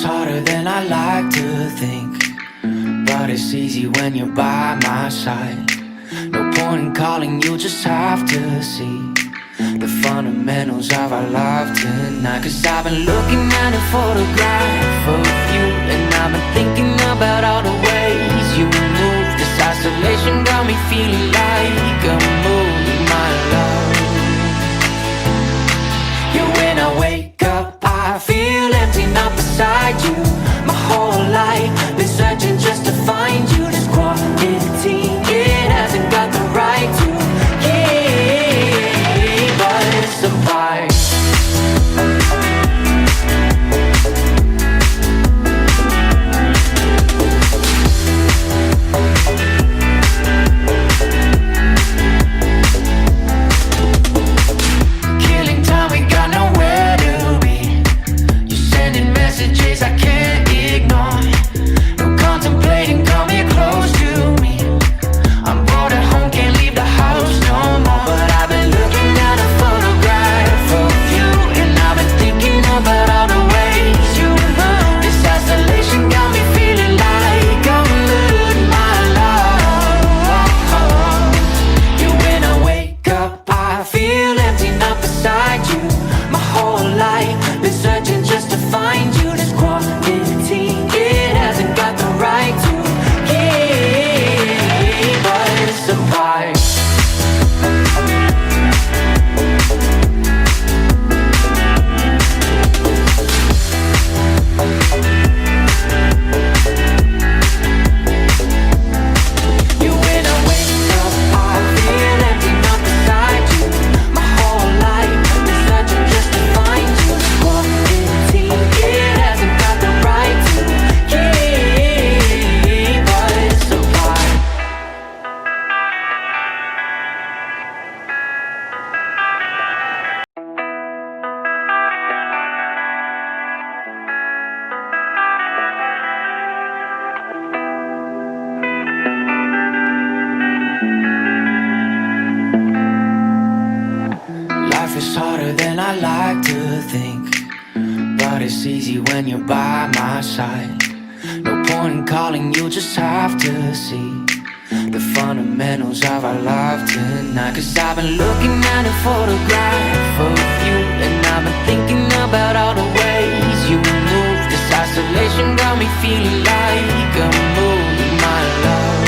harder than I like to think, but it's easy when you're by my side. No point in calling, you just have to see the fundamentals of our love tonight. Cause I've been looking at a photograph of you, and I've been thinking about all the ways you move. This isolation got me feeling like a moon, my love. Yeah, when I wake up, I feel empty, not beside you. My whole life been searching just to find you. This quarantine, it hasn't got the right to keep us apart. Killing time, we got nowhere to be. You're sending messages I can't ignore. No contemplating, come here close to me. I'm bored at home, can't leave the house no more. But I've been looking at a photograph of you, and I've been thinking about all the ways you move. This isolation got me feeling like I'm losing my love. Yeah, when I wake up, I feel empty, not beside you. My whole life been searching just to find you. This quarantine, it hasn't got the right to keep us apart. Yeah, when I wake up, I feel empty, not beside you. My whole life been searching just to find you. This quarantine, it hasn't got the right to keep us apart. Life is harder than I like to think, but it's easy when you're by my side. No point in calling, you just have to see the fundamentals of our love tonight. Cause I've been looking at a photograph of you, and I've been thinking about all the ways you move. This isolation got me feeling like a moon, my love.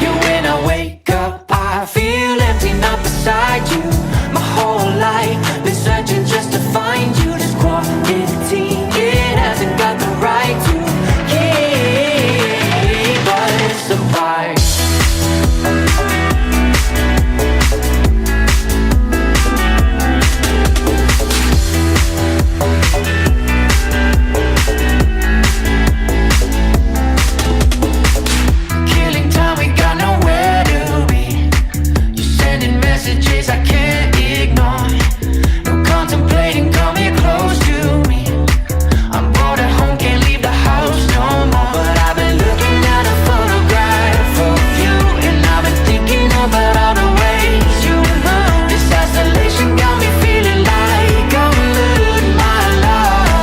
Yeah, when I wake up, I feel empty, not beside you. My whole life been searching just to find you. This quarantine, it hasn't got the right to keep us apart. Killing time, we got nowhere to be. You're sending messages I can't ignore. No contemplating, come here close to me. I'm bored at home, can't leave the house no more. But I've been looking at a photograph of you, and I've been thinking about all the ways you move. This isolation got me feeling like I'm losing my love.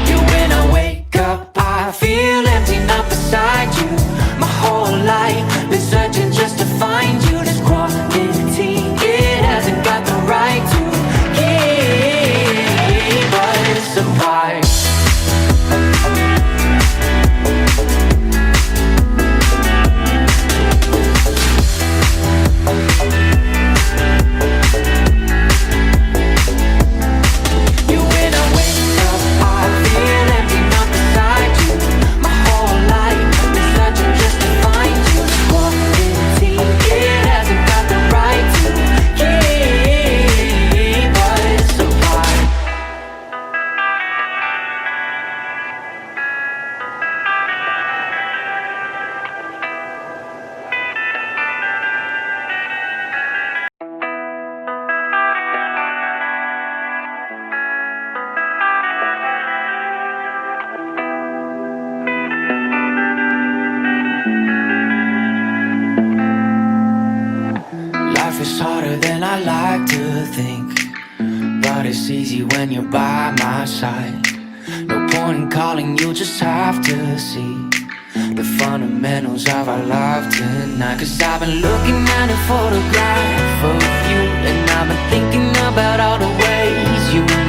Yeah, when I wake up, I feel empty, not beside you. My whole life been searching just to find you. This quarantine, it hasn't got the right to keep us apart. Yeah, when I wake up, I feel empty, not beside you. My whole life been searching just to find you. This quarantine, it hasn't got the right to keep us apart. Life is harder than I like to think, but but it's easy when you're by my side. No point in calling, you just have to see the fundamentals of our love tonight. Cause I've been looking at a photograph of you, and I've been thinking about all the ways you